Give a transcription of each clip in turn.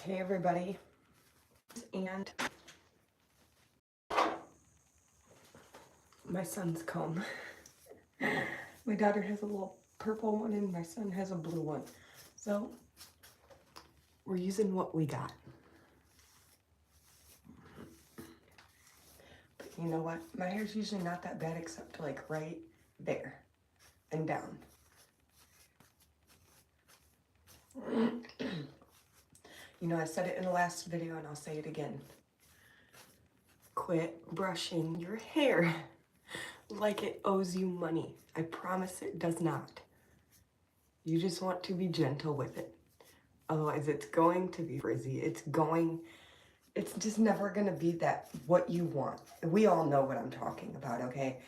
Hey everybody, and my son's comb. My daughter has a little purple one and my son has a blue one. So we're using what we got. But you know what? My hair's usually not that bad except like right there and down. You know, I said it in the last video and I'll say it again. Quit brushing your hair like it owes you money. I promise it does not. You just want to be gentle with it. Otherwise it's going to be frizzy. It's just never gonna be that what you want. We all know what I'm talking about, okay?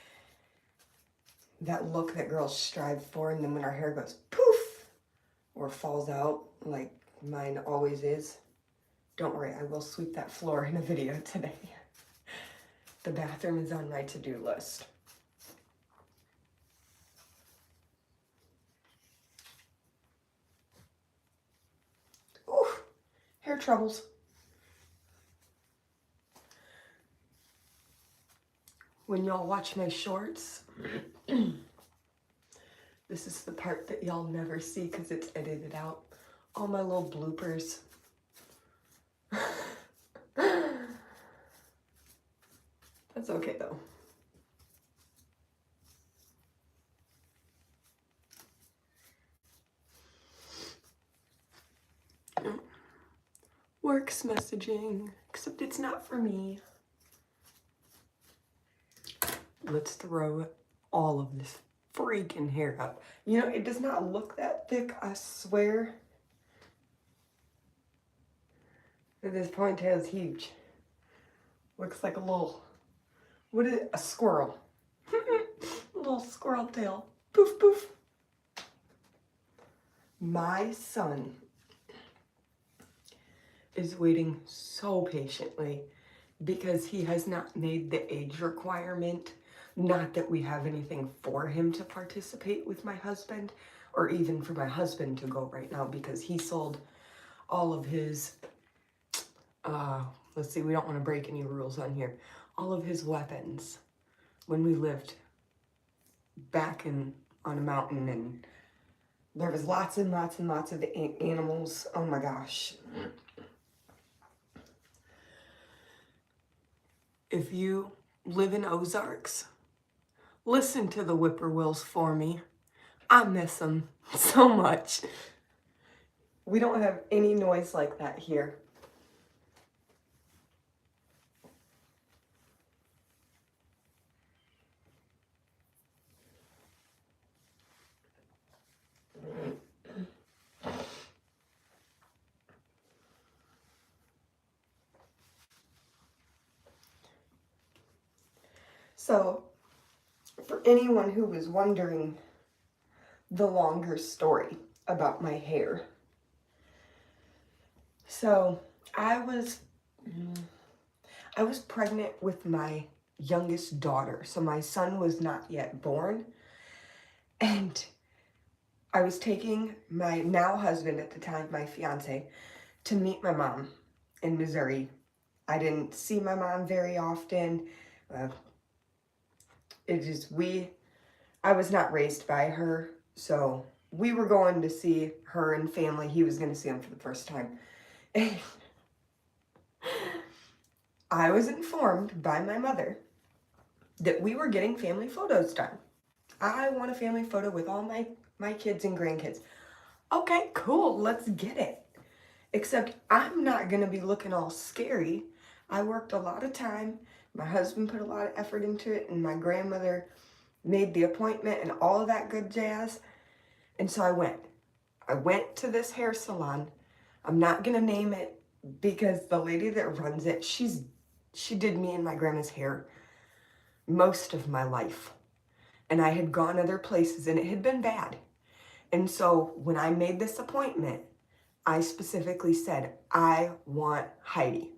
That look that girls strive for, and then when our hair goes poof or falls out like mine always is. Don't worry, I will sweep that floor in a video today. The bathroom is on my to-do list. Ooh, hair troubles. When y'all watch my shorts, this is the part that y'all never see because it's edited out. All my little bloopers. That's okay though. Works messaging, except it's not for me. Let's throw all of this freaking hair up. You know, it does not look that thick, I swear. This ponytail is huge. Looks like a little, what is it? A squirrel. A little squirrel tail. Poof, poof. My son is waiting so patiently because he has not made the age requirement. Not that we have anything for him to participate with my husband, or even for my husband to go right now, because he sold all of his, let's see, we don't want to break any rules on here, all of his weapons when we lived back on a mountain, and there was lots and lots and lots of animals. Oh my gosh. If you live in Ozarks, listen to the whippoorwills for me. I miss them so much. We don't have any noise like that here. So, for anyone who was wondering the longer story about my hair. So, I was pregnant with my youngest daughter. So my son was not yet born. And I was taking my now husband at the time, my fiance, to meet my mom in Missouri. I didn't see my mom very often. I was not raised by her, so we were going to see her and family. He was going to see them for the first time. And I was informed by my mother that we were getting family photos done. I want a family photo with all my kids and grandkids. Okay, cool, let's get it. Except I'm not going to be looking all scary. I worked a lot of time. My husband put a lot of effort into it, and my grandmother made the appointment and all of that good jazz. And so I went to this hair salon. I'm not going to name it because the lady that runs it, she did me and my grandma's hair most of my life. And I had gone other places and it had been bad. And so when I made this appointment, I specifically said, I want Heidi.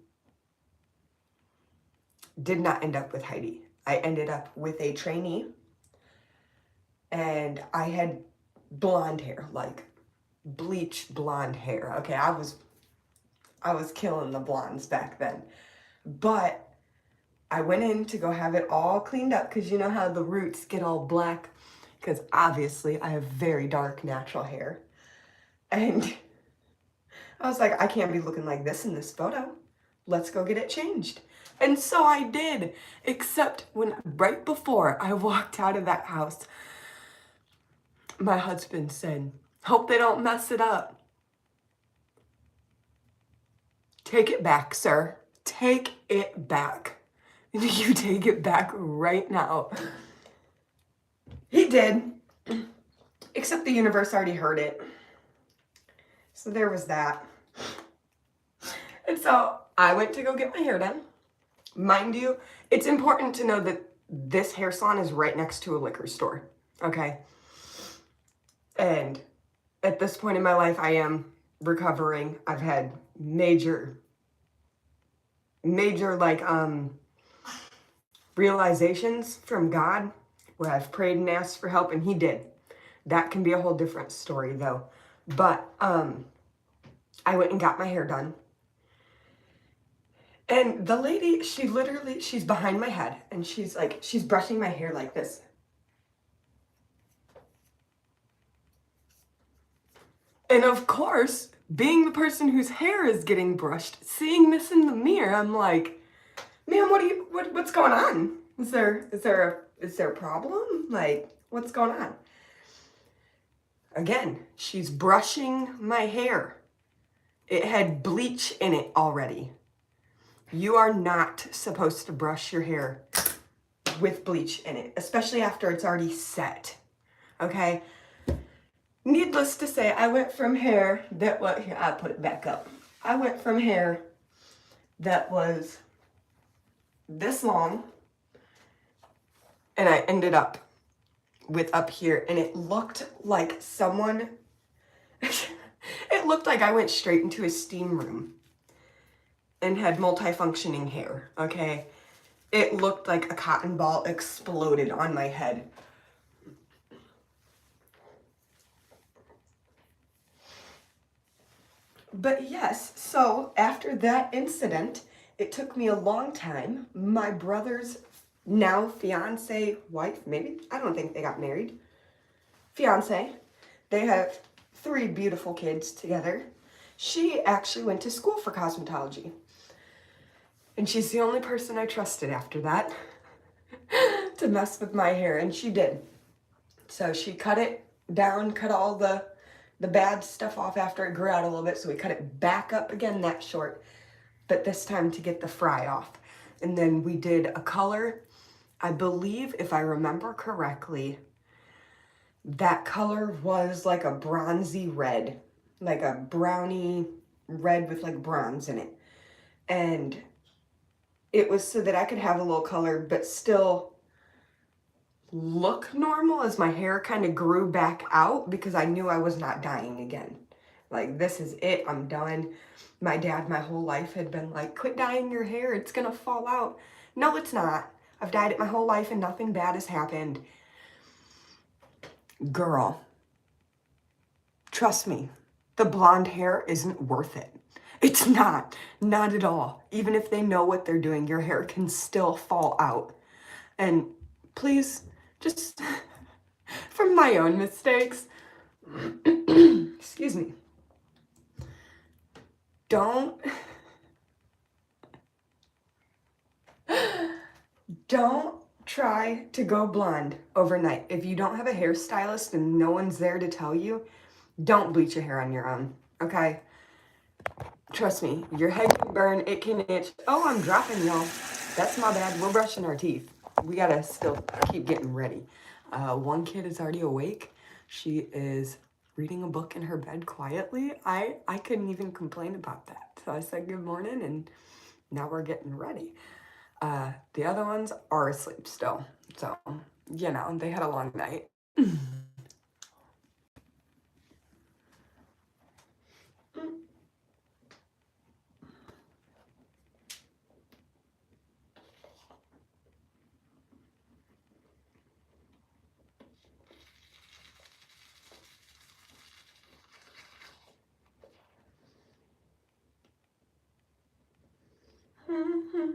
Did not end up with Heidi. I ended up with a trainee, and I had blonde hair, like bleach blonde hair. Okay, I was I was killing the blondes back then. But I went in to go have it all cleaned up because you know how the roots get all black? Because obviously I have very dark natural hair. And I was like, I can't be looking like this in this photo. Let's go get it changed. And so I did, except when right before I walked out of that house, my husband said, hope they don't mess it up. Take it back, sir. Take it back. You take it back right now. He did, except the universe already heard it. So there was that. And so I went to go get my hair done. Mind you, it's important to know that this hair salon is right next to a liquor store, okay? And at this point in my life, I am recovering. I've had major like realizations from God where I've prayed and asked for help, and he did. That can be a whole different story though. But I went and got my hair done. And the lady, she's behind my head and she's brushing my hair like this. And of course, being the person whose hair is getting brushed, seeing this in the mirror, I'm like, ma'am, what's going on? Is there a problem? Like, what's going on? Again, she's brushing my hair. It had bleach in it already. You are not supposed to brush your hair with bleach in it, especially after it's already set, okay? Needless to say, I went from hair that was, here, I'll put it back up. I went from hair that was this long, and I ended up with up here, and it looked like someone, it looked like I went straight into a steam room and had multifunctioning hair, okay? It looked like a cotton ball exploded on my head. But yes, so after that incident, it took me a long time. My brother's now fiance, wife, maybe, I don't think they got married. Fiance, they have 3 beautiful kids together. She actually went to school for cosmetology. And she's the only person I trusted after that to mess with my hair, and she did. So she cut it down, cut all the bad stuff off after it grew out a little bit, so we cut it back up again that short, but this time to get the fry off. And then we did a color, I believe, if I remember correctly, that color was like a bronzy red, like a brownie red with like bronze in it. And it was so that I could have a little color, but still look normal as my hair kind of grew back out, because I knew I was not dyeing again. Like, this is it, I'm done. My dad my whole life had been like, quit dyeing your hair, it's gonna fall out. No, it's not. I've dyed it my whole life and nothing bad has happened. Girl, trust me, the blonde hair isn't worth it. It's not at all. Even if they know what they're doing, your hair can still fall out. And please, just from my own mistakes, excuse me, don't try to go blonde overnight. If you don't have a hairstylist and no one's there to tell you, don't bleach your hair on your own, okay? Trust me, your head can burn, it can itch. Oh, I'm dropping, y'all. That's my bad. We're brushing our teeth. We gotta still keep getting ready. One kid is already awake. She is reading a book in her bed quietly. I couldn't even complain about that. So I said good morning, and now we're getting ready. The other ones are asleep still. So, you know, they had a long night.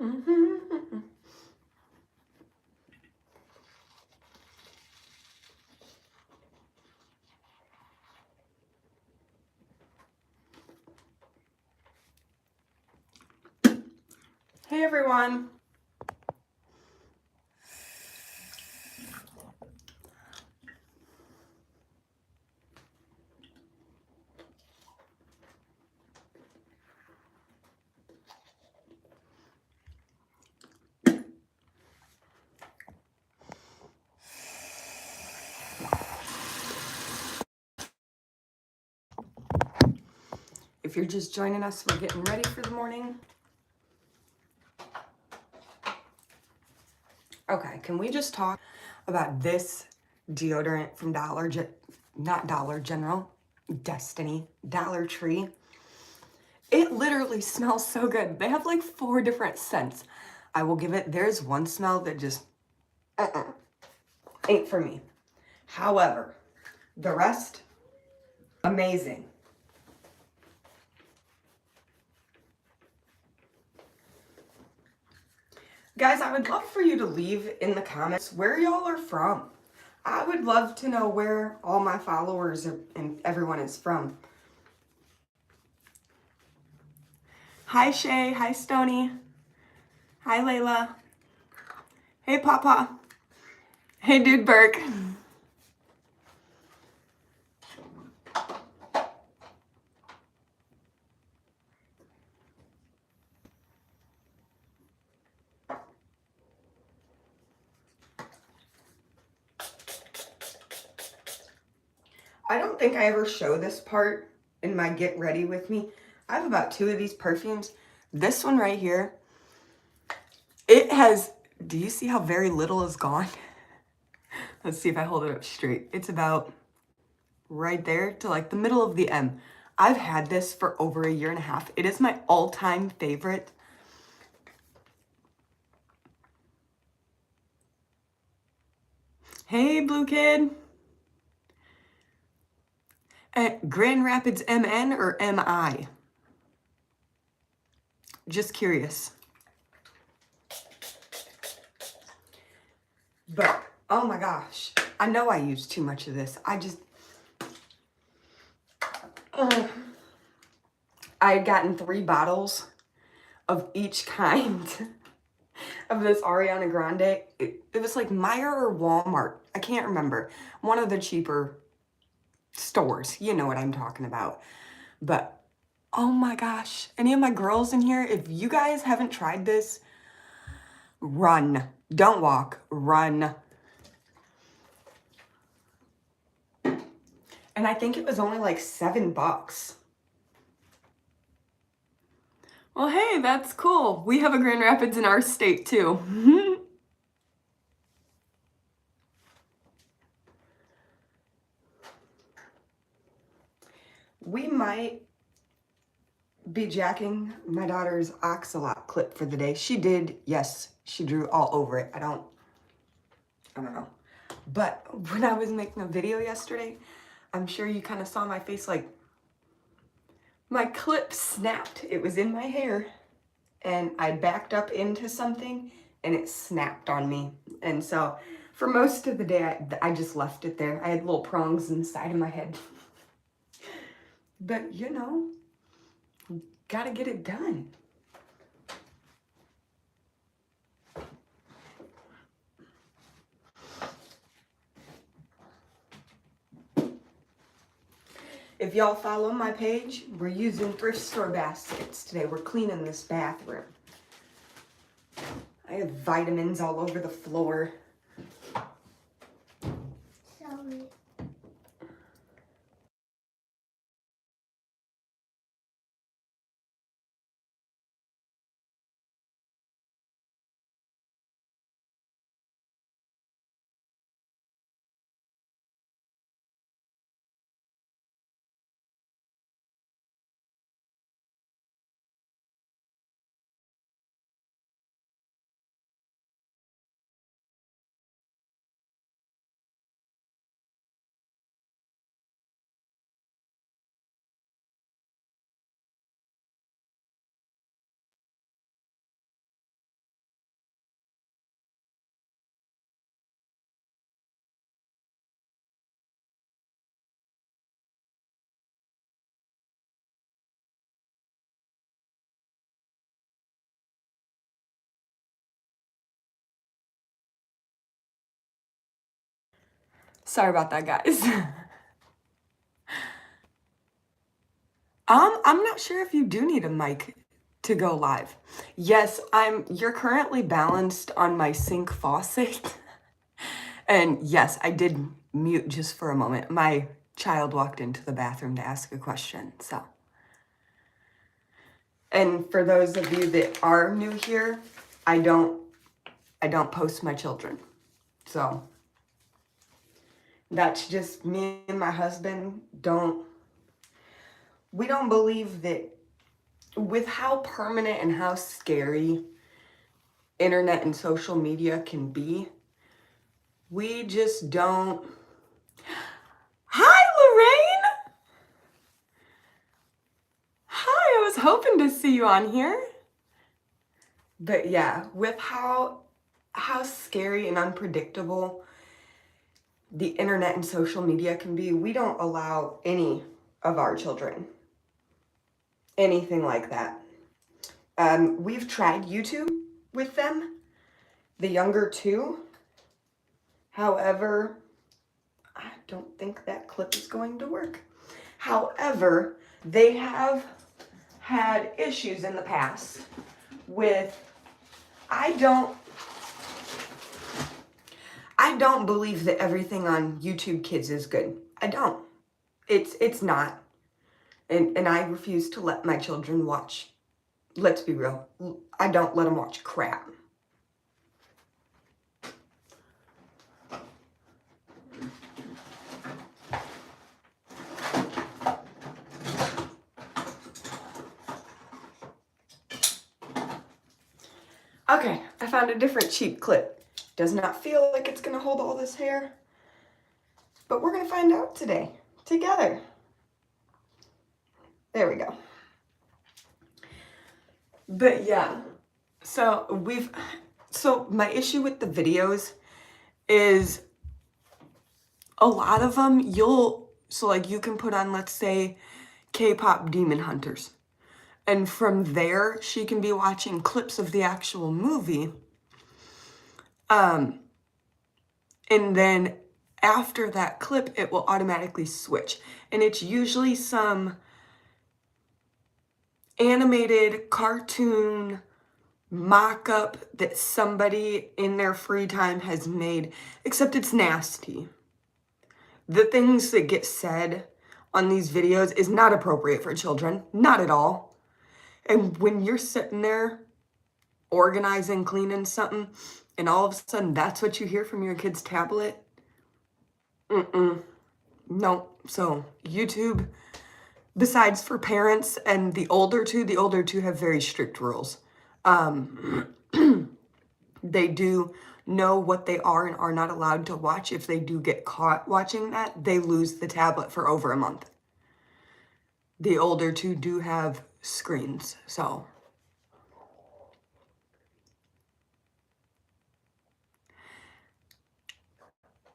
Hey everyone. If you're just joining us, we're getting ready for the morning. Okay, can we just talk about this deodorant from not Dollar General, Destiny, Dollar Tree? It literally smells so good. They have like 4 different scents. I will give it, there's one smell that just ain't for me. However, the rest, amazing. Guys, I would love for you to leave in the comments where y'all are from. I would love to know where all my followers and everyone is from. Hi Shay, hi Stony, hi Layla, hey Papa, hey Dude Burke. I don't think I ever show this part in my get ready with me. I have about 2 of these perfumes. This one right here, it has, do you see how very little is gone? Let's see if I hold it up straight. It's about right there to like the middle of the M. I've had this for over 1.5 years. It is my all-time favorite. Hey, Blue Kid. Grand Rapids MN or MI? Just curious. But, oh my gosh. I know I use too much of this. I had gotten 3 bottles of each kind of this Ariana Grande. It was like Meijer or Walmart. I can't remember. One of the cheaper stores. You know what I'm talking about. But, oh my gosh. Any of my girls in here, if you guys haven't tried this, run. Don't walk. Run. And I think it was only like $7. Well, hey, that's cool. We have a Grand Rapids in our state too. We might be jacking my daughter's Oxalot clip for the day. She did, yes, she drew all over it. I don't know. But when I was making a video yesterday, I'm sure you kind of saw my face, like my clip snapped. It was in my hair and I backed up into something and it snapped on me. And so for most of the day, I just left it there. I had little prongs inside of my head. But you know, gotta get it done. If y'all follow my page, we're using thrift store baskets today. We're cleaning this bathroom. I have vitamins all over the floor. Sorry. Sorry about that, guys. I'm not sure if you do need a mic to go live. Yes, you're currently balanced on my sink faucet. And yes, I did mute just for a moment. My child walked into the bathroom to ask a question, so. And for those of you that are new here, I don't post my children. So that's just me and my husband we don't believe that with how permanent and how scary internet and social media can be, we just don't. Hi, Lorraine! Hi, I was hoping to see you on here. But yeah, with how scary and unpredictable the internet and social media can be, we don't allow any of our children anything like that. We've tried YouTube with them, the younger two. However, I don't think that clip is going to work. However, they have had issues in the past with, I don't believe that everything on YouTube Kids is good. I don't. It's not. And I refuse to let my children watch. Let's be real. I don't let them watch crap. Okay, I found a different cheap clip. Does not feel like it's gonna hold all this hair, but we're gonna find out today, together. There we go. But yeah, so my issue with the videos is a lot of them you can put on, let's say, K-pop Demon Hunters. And from there, she can be watching clips of the actual movie. And then after that clip, it will automatically switch. And it's usually some animated cartoon mock-up that somebody in their free time has made, except it's nasty. The things that get said on these videos is not appropriate for children, not at all. And when you're sitting there organizing, cleaning something, and all of a sudden that's what you hear from your kid's tablet, no. So YouTube, besides for parents and the older two have very strict rules. They do know what they are and are not allowed to watch. If they do get caught watching that, they lose the tablet for over a month. The older two do have screens, so.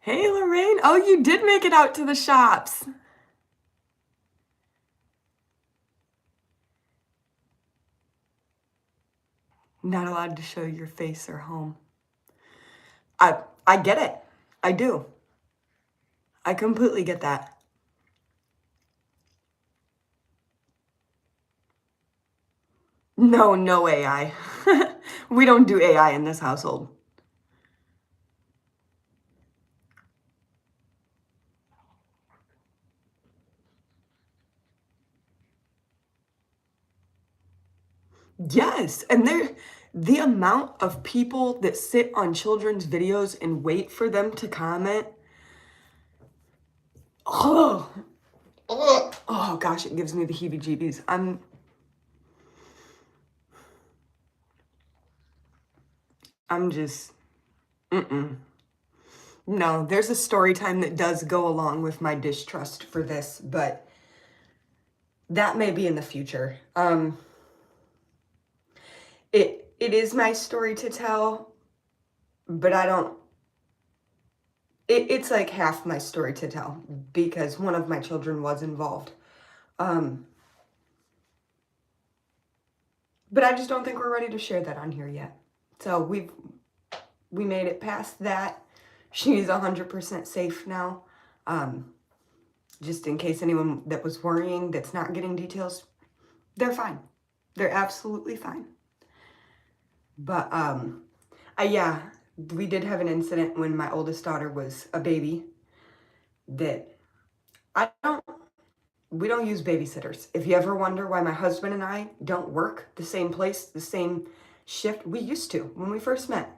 Hey, Lorraine. Oh, you did make it out to the shops. Not allowed to show your face or home. I get it. I do. I completely get that. No AI. We don't do AI in this household. Yes, and the amount of people that sit on children's videos and wait for them to comment. Oh gosh, it gives me the heebie-jeebies. I'm just, No, there's a story time that does go along with my distrust for this, but that may be in the future. It is my story to tell, but I don't, it's like half my story to tell because one of my children was involved. But I just don't think we're ready to share that on here yet. So we made it past that. She's 100% safe now. Just in case anyone that was worrying that's not getting details, they're fine. They're absolutely fine. But yeah, we did have an incident when my oldest daughter was a baby that we don't use babysitters. If you ever wonder why my husband and I don't work the same place, the same shift, we used to when we first met.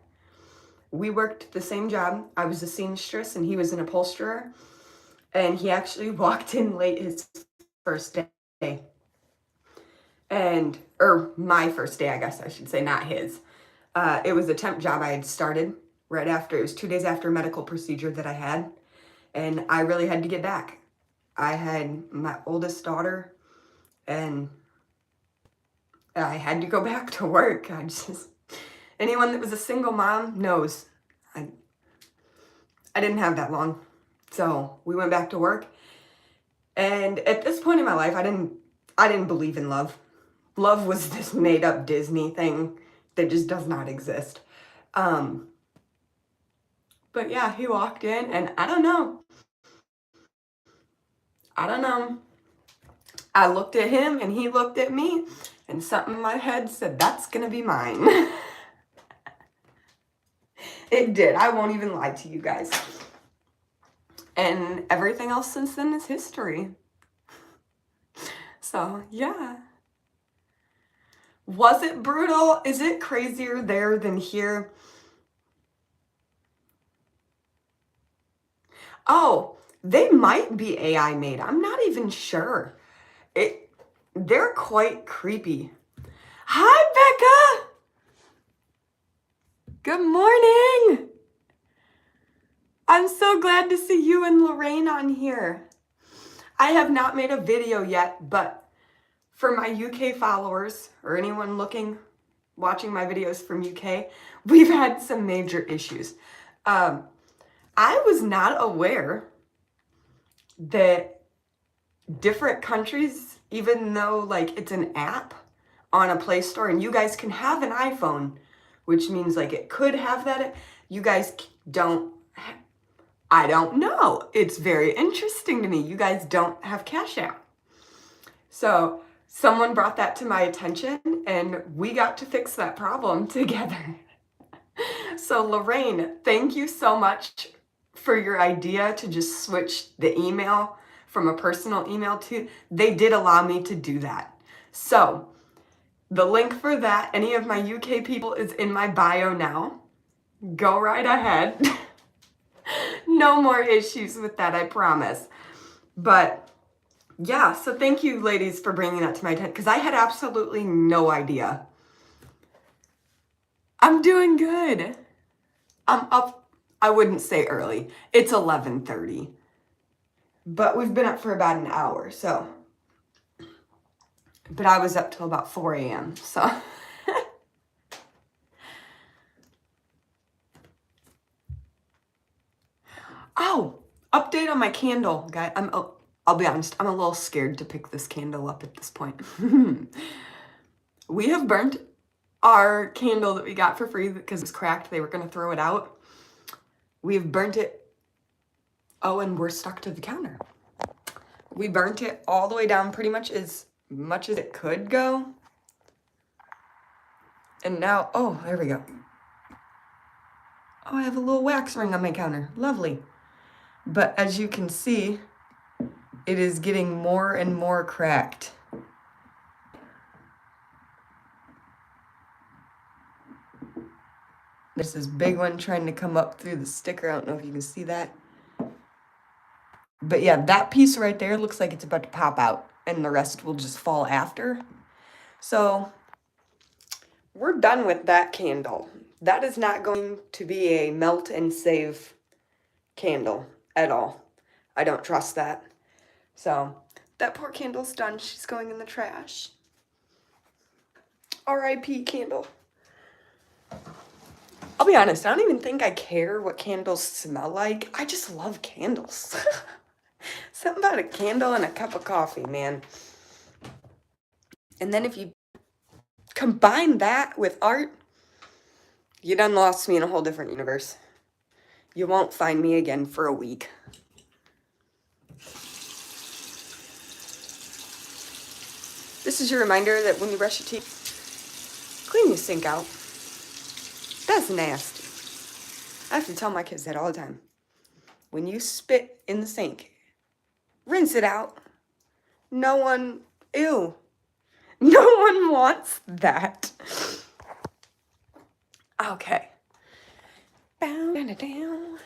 We worked the same job. I was a seamstress and he was an upholsterer. And he actually walked in late his first day. Or my first day, I guess I should say, not his. It was a temp job I had started right after. It was 2 days after a medical procedure that I had. And I really had to get back. I had my oldest daughter and I had to go back to work. Anyone that was a single mom knows I didn't have that long. So we went back to work. And at this point in my life, I didn't believe in love. Love was this made up Disney thing that just does not exist. But yeah, he walked in and I don't know. I looked at him and he looked at me and something in my head said, that's gonna be mine. It did. I won't even lie to you guys. And everything else since then is history. So, yeah. Was it brutal? Is it crazier there than here? Oh, they might be AI made. I'm not even sure. They're quite creepy. Hi, Becca! Good morning! I'm so glad to see you and Lorraine on here. I have not made a video yet, but for my UK followers or anyone watching my videos from UK, we've had some major issues. I was not aware that different countries, even though like it's an app on a Play Store and you guys can have an iPhone, which means like it could have that, you guys don't. I don't know. It's very interesting to me. You guys don't have Cash App. So someone brought that to my attention and we got to fix that problem together. So Lorraine, thank you so much for your idea to just switch the email from a personal email to, they did allow me to do that. So the link for that, any of my UK people, is in my bio now. Go right ahead. No more issues with that, I promise. But yeah, so thank you ladies for bringing that to my attention because I had absolutely no idea. I'm doing good. I'm up, I wouldn't say early. It's 11:30. But we've been up for about an hour, so. But I was up till about 4 a.m., so. Oh, update on my candle, guys. I'll be honest, I'm a little scared to pick this candle up at this point. We have burnt our candle that we got for free because it was cracked. They were going to throw it out. We've burnt it. Oh, and we're stuck to the counter. We burnt it all the way down pretty much as it could go. And now, oh, there we go. Oh, I have a little wax ring on my counter. Lovely. But as you can see, it is getting more and more cracked. There's this big one trying to come up through the sticker. I don't know if you can see that. But yeah, that piece right there looks like it's about to pop out and the rest will just fall after. So we're done with that candle. That is not going to be a melt and save candle at all. I don't trust that. So that poor candle's done. She's going in the trash. R.I.P. candle. I'll be honest, I don't even think I care what candles smell like. I just love candles. Something about a candle and a cup of coffee, man. And then if you combine that with art, you done lost me in a whole different universe. You won't find me again for a week. This is your reminder that when you brush your teeth, clean your sink out. That's nasty. I have to tell my kids that all the time. When you spit in the sink, rinse it out. No one, ew. No one wants that. Okay. Down.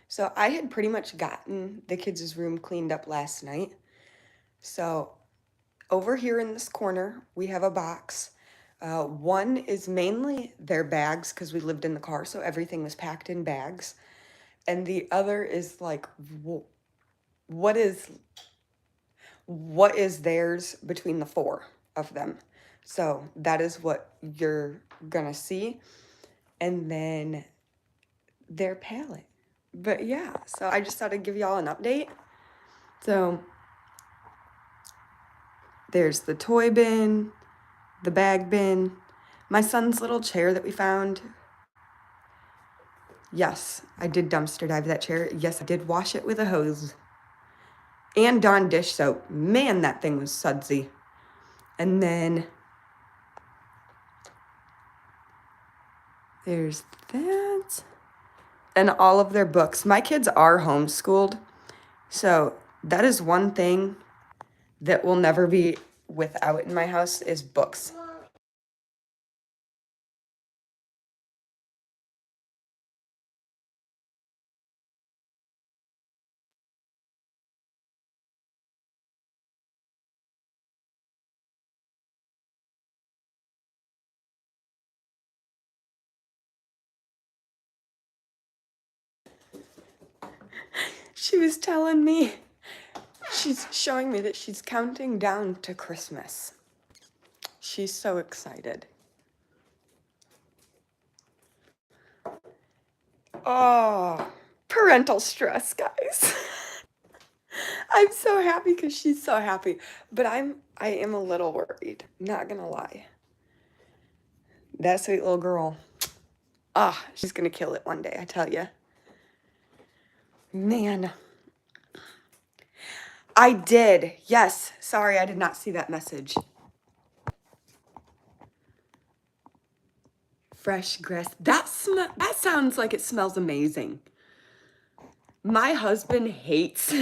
So I had pretty much gotten the kids' room cleaned up last night. So over here in this corner, we have a box. One is mainly their bags because we lived in the car, so everything was packed in bags. And the other is like, what is theirs between the four of them. So that is what you're gonna see. And then their palette. But yeah, so I just thought I'd give y'all an update. So there's the toy bin, the bag bin, my son's little chair that we found. Yes, I did dumpster dive that chair. Yes, I did wash it with a hose. And Dawn dish soap. Man, that thing was sudsy. And then there's that. And all of their books. My kids are homeschooled. So that is one thing that will never be without in my house is books. She was telling me, she's showing me that she's counting down to Christmas. She's so excited. Oh, parental stress, guys. I'm so happy because she's so happy, but I am a little worried, not gonna lie. That sweet little girl, she's gonna kill it one day, I tell you. Man. I did, yes. Sorry, I did not see that message. Fresh grass. That sounds like it smells amazing. My husband hates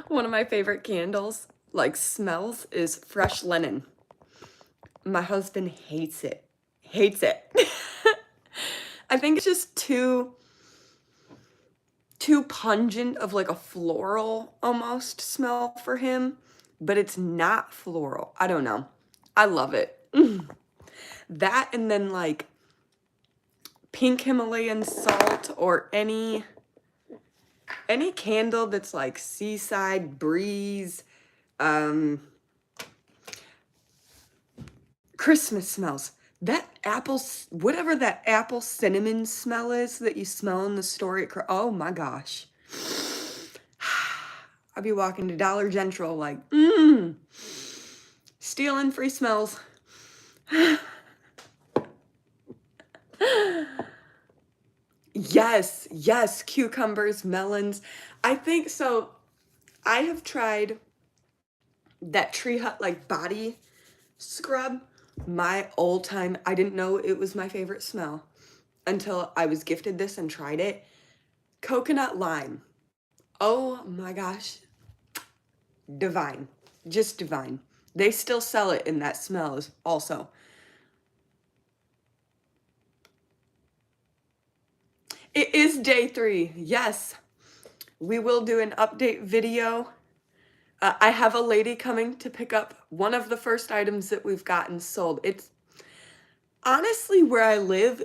one of my favorite candles, like smells, is fresh linen. My husband hates it. Hates it. I think it's just too pungent of like a floral almost smell for him, but it's not floral. I don't know. I love it. That and then like pink Himalayan salt or any candle that's like seaside breeze, Christmas smells. That apple, whatever that apple cinnamon smell is that you smell in the store at, oh my gosh. I'll be walking to Dollar General like, stealing free smells. Yes, cucumbers, melons. I think so. I have tried that Tree Hut like body scrub. My old time, I didn't know it was my favorite smell until I was gifted this and tried it. Coconut lime. Oh my gosh. Divine. Just divine. They still sell it in that smell also. It is day 3. Yes. We will do an update video. I have a lady coming to pick up one of the first items that we've gotten sold. It's honestly where I live.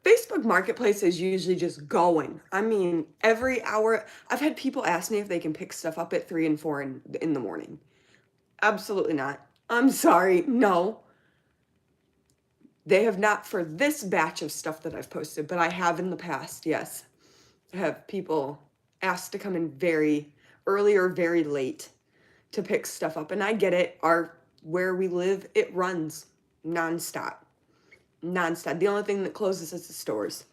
Facebook Marketplace is usually just going. I mean, every hour, I've had people ask me if they can pick stuff up at 3 and 4 in the morning. Absolutely not. I'm sorry, no. They have not for this batch of stuff that I've posted, but I have in the past, yes. I have people asked to come in very early or very late to pick stuff up, and I get it. Where we live, it runs nonstop. The only thing that closes is the stores.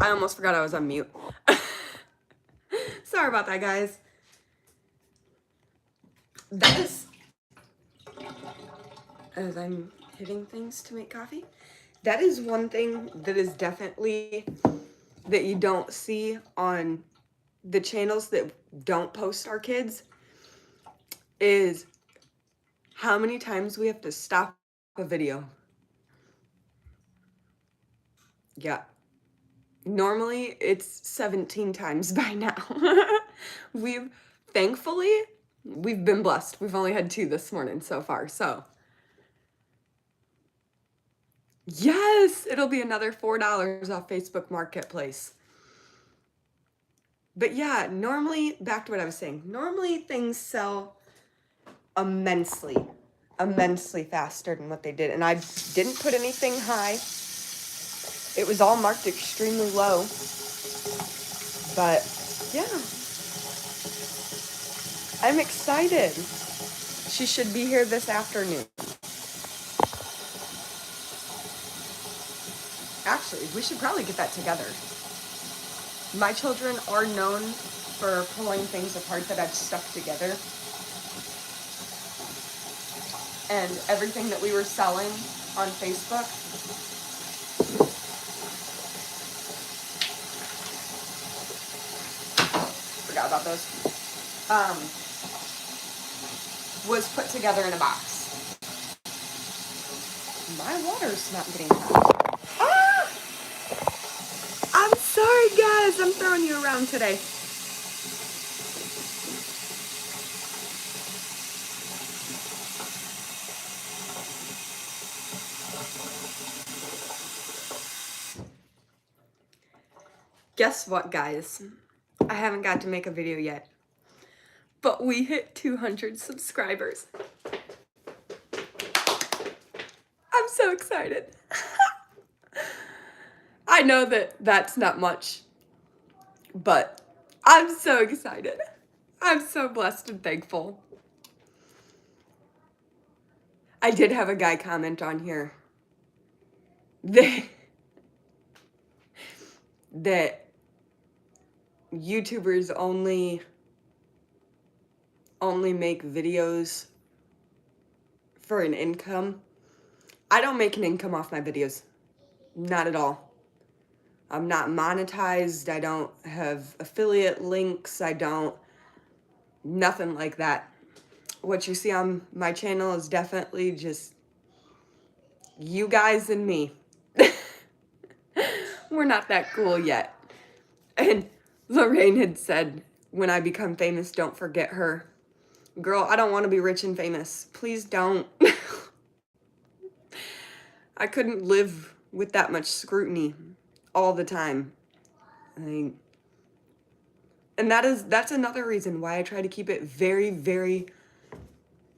I almost forgot I was on mute. Sorry about that, guys. That is, as I'm hitting things to make coffee, that is one thing that is definitely that you don't see on the channels that don't post our kids, is how many times we have to stop a video. Yeah. Normally it's 17 times by now. Thankfully, we've been blessed. We've only had 2 this morning so far, so. Yes, it'll be another $4 off Facebook Marketplace. But yeah, normally, back to what I was saying, normally things sell immensely faster than what they did. And I didn't put anything high. It was all marked extremely low. But yeah, I'm excited. She should be here this afternoon. Actually, we should probably get that together. My children are known for pulling things apart that I've stuck together. And everything that we were selling on Facebook, forgot about those, was put together in a box. My water's not getting hot. Ah! I'm sorry, guys. I'm throwing you around today. Guess what, guys? I haven't got to make a video yet, but we hit 200 subscribers. I'm so excited. I know that that's not much, but I'm so excited. I'm so blessed and thankful. I did have a guy comment on here that YouTubers only make videos for an income. I don't make an income off my videos. Not at all. I'm not monetized. I don't have affiliate links. Nothing like that. What you see on my channel is definitely just you guys and me. We're not that cool yet. And Lorraine had said, when I become famous, don't forget her. Girl, I don't want to be rich and famous. Please don't. I couldn't live with that much scrutiny all the time. And that's another reason why I try to keep it very, very,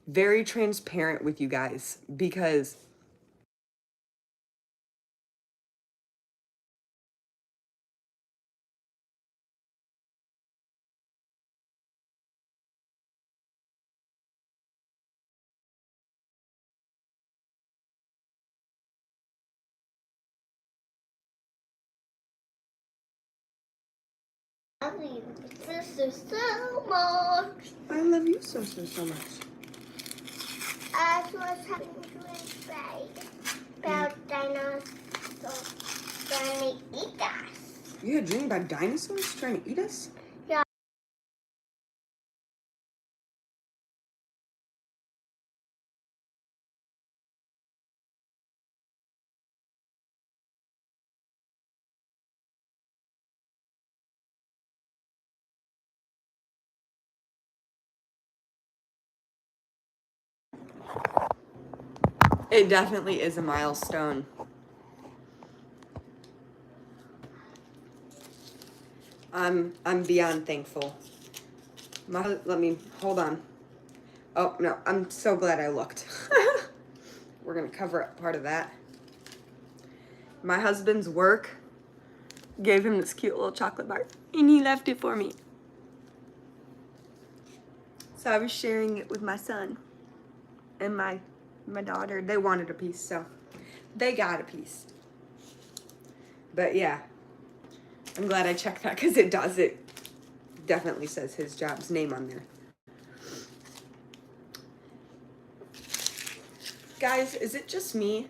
very transparent with you guys, because I love you, sister, so much. I love you so much. I was having a debate about dinosaurs trying to eat us. You had a dream about dinosaurs trying to eat us? Yeah. It definitely is a milestone. I'm beyond thankful. Let me hold on. Oh no, I'm so glad I looked. We're gonna cover up part of that. My husband's work gave him this cute little chocolate bar, and he left it for me. So I was sharing it with my son and my daughter. They wanted a piece, so they got a piece. But yeah, I'm glad I checked that because it does. It definitely says his job's name on there. Guys, is it just me?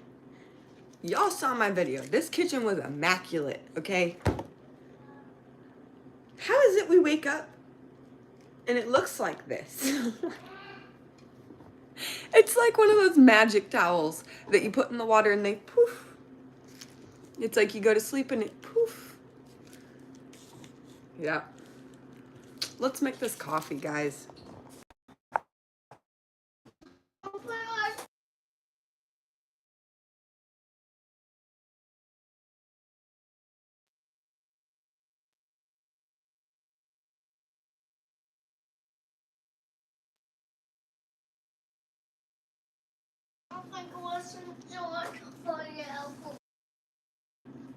Y'all saw my video. This kitchen was immaculate, okay? How is it we wake up and it looks like this? It's like one of those magic towels that you put in the water and they poof. It's like you go to sleep and it poof. Yeah. Let's make this coffee, guys.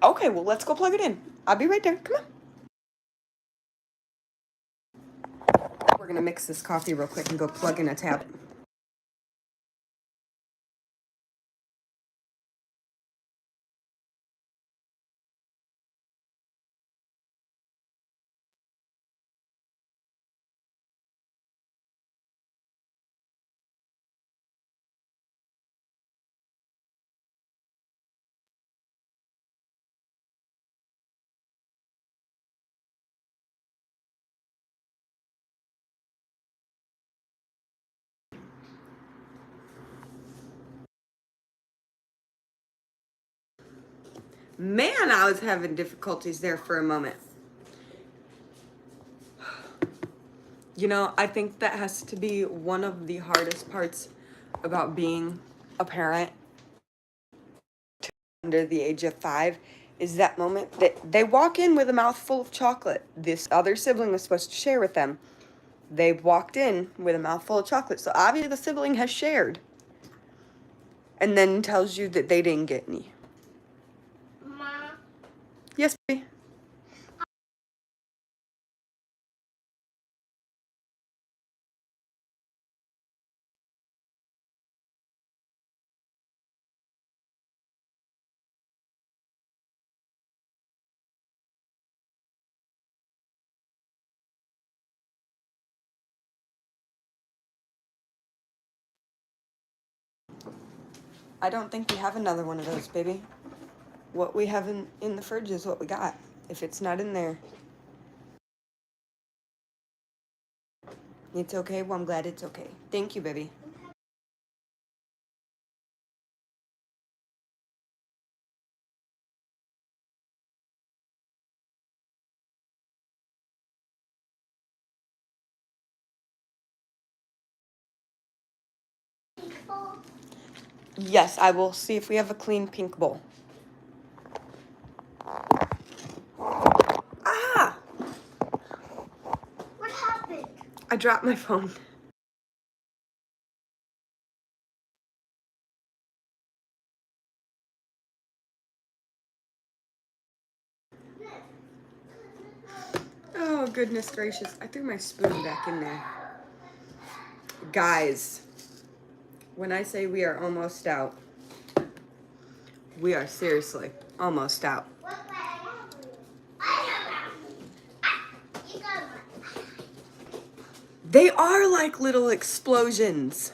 Okay, well, let's go plug it in. I'll be right there. Come on. We're gonna mix this coffee real quick and go plug in a tab. Man, I was having difficulties there for a moment. You know, I think that has to be one of the hardest parts about being a parent under the age of 5 is that moment that they walk in with a mouthful of chocolate. This other sibling was supposed to share with them. They walked in with a mouthful of chocolate. So obviously the sibling has shared. And then tells you that they didn't get any. Ma. Yes, baby. I don't think we have another one of those, baby. What we have in the fridge is what we got. If it's not in there, it's okay. Well, I'm glad it's okay. Thank you, baby. Yes, I will see if we have a clean pink bowl. Ah! What happened? I dropped my phone. Oh, goodness gracious. I threw my spoon back in there. Guys, when I say we are almost out, we are seriously almost out. They are like little explosions.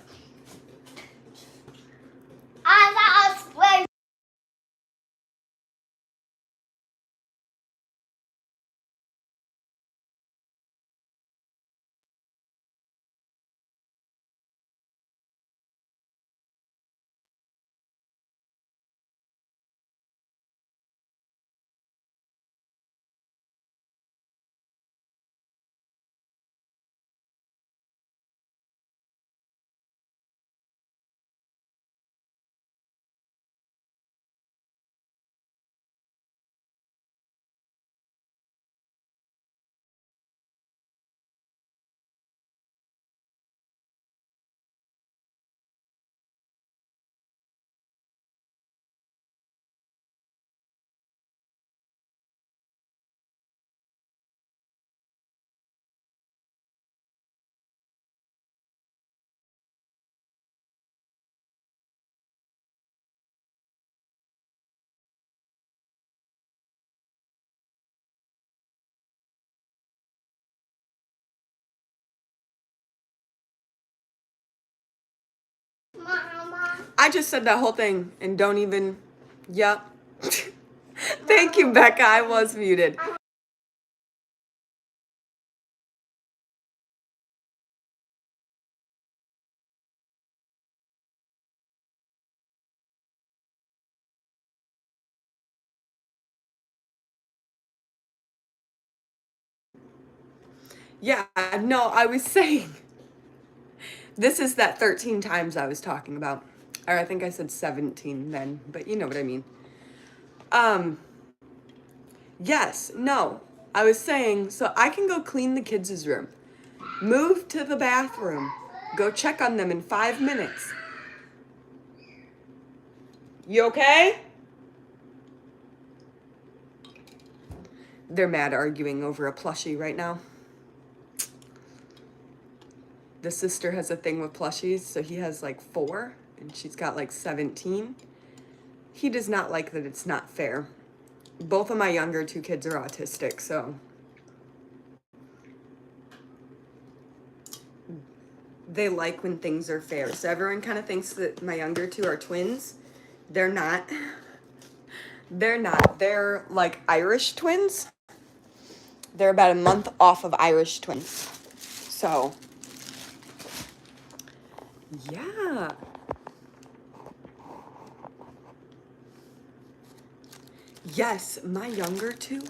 I just said that whole thing and don't even, yep. Thank you, Becca. I was muted. Yeah, no, I was saying, this is that 13 times I was talking about. Or I think I said 17 then, but you know what I mean. Yes, no. I was saying, so I can go clean the kids' room, move to the bathroom, go check on them in 5 minutes. You okay? They're mad arguing over a plushie right now. The sister has a thing with plushies, so he has like 4, and she's got like 17. He does not like that it's not fair. Both of my younger 2 kids are autistic, so they like when things are fair. So everyone kind of thinks that my younger 2 are twins. They're not. They're not. They're like Irish twins. They're about a month off of Irish twins. So, yeah. Yes, my younger 2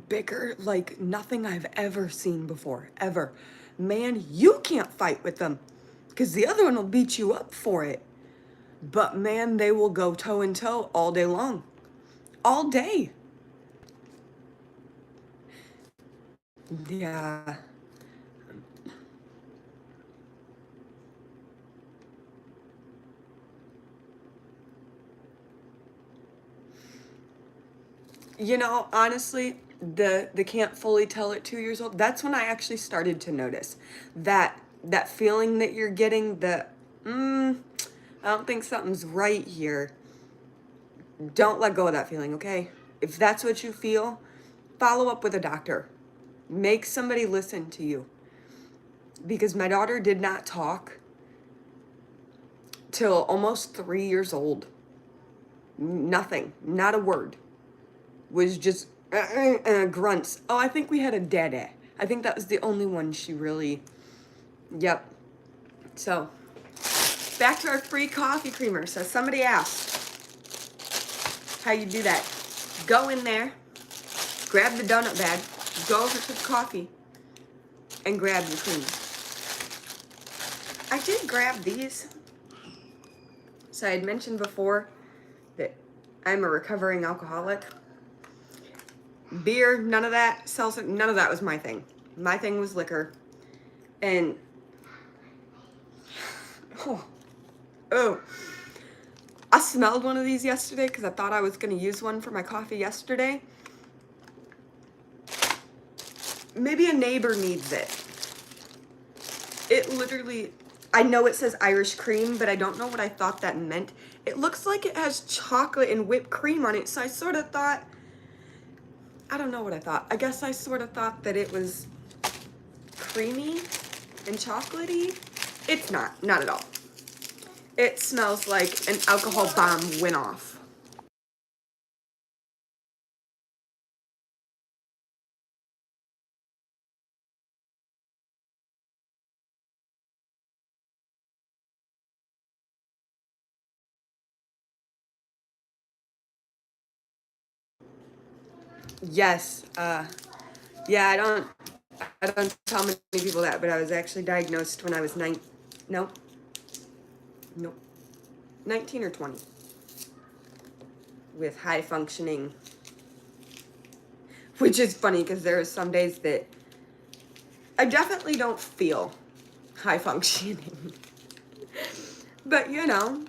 bicker like nothing I've ever seen before, ever. Man, you can't fight with them because the other one will beat you up for it. But man, they will go toe and toe all day long. All day. Yeah. You know, honestly, the can't fully tell at 2 years old. That's when I actually started to notice that feeling that you're getting. I don't think something's right here. Don't let go of that feeling, okay? If that's what you feel, follow up with a doctor. Make somebody listen to you. Because my daughter did not talk till almost 3 years old. Nothing, not a word. Was just grunts. Oh, I think we had a dada. I think that was the only one she really, yep. So, back to our free coffee creamer. So somebody asked how you do that. Go in there, grab the donut bag, go over to the coffee, and grab the cream. I did grab these. So I had mentioned before that I'm a recovering alcoholic. Beer, none of that. Seltzer, none of that was my thing. My thing was liquor. And oh, I smelled one of these yesterday because I thought I was going to use one for my coffee yesterday. Maybe a neighbor needs it. It literally, I know it says Irish cream, but I don't know what I thought that meant. It looks like it has chocolate and whipped cream on it, so I sort of thought, I don't know what I thought. I guess I sort of thought that it was creamy and chocolatey. It's not at all. It smells like an alcohol bomb went off. Yes, yeah, I don't tell many people that, but I was actually diagnosed when I was nope, 19 or 20 with high functioning, which is funny because there are some days that I definitely don't feel high functioning, but you know,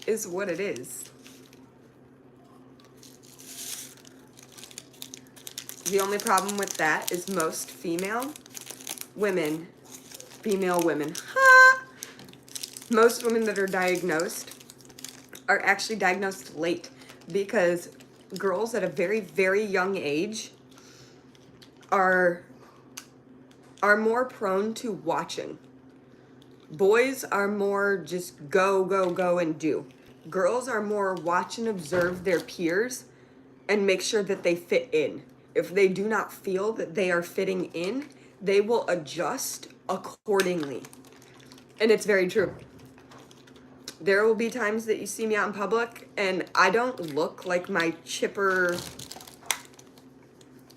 is what it is. The only problem with that is most female women, most women that are diagnosed are actually diagnosed late because girls at a very, very young age are are more prone to watching. Boys are more just go, go, go and do. Girls are more watch and observe their peers and make sure that they fit in. If they do not feel that they are fitting in, they will adjust accordingly. And it's very true. There will be times that you see me out in public and I don't look like my chipper,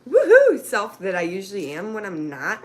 woohoo self that I usually am when I'm not.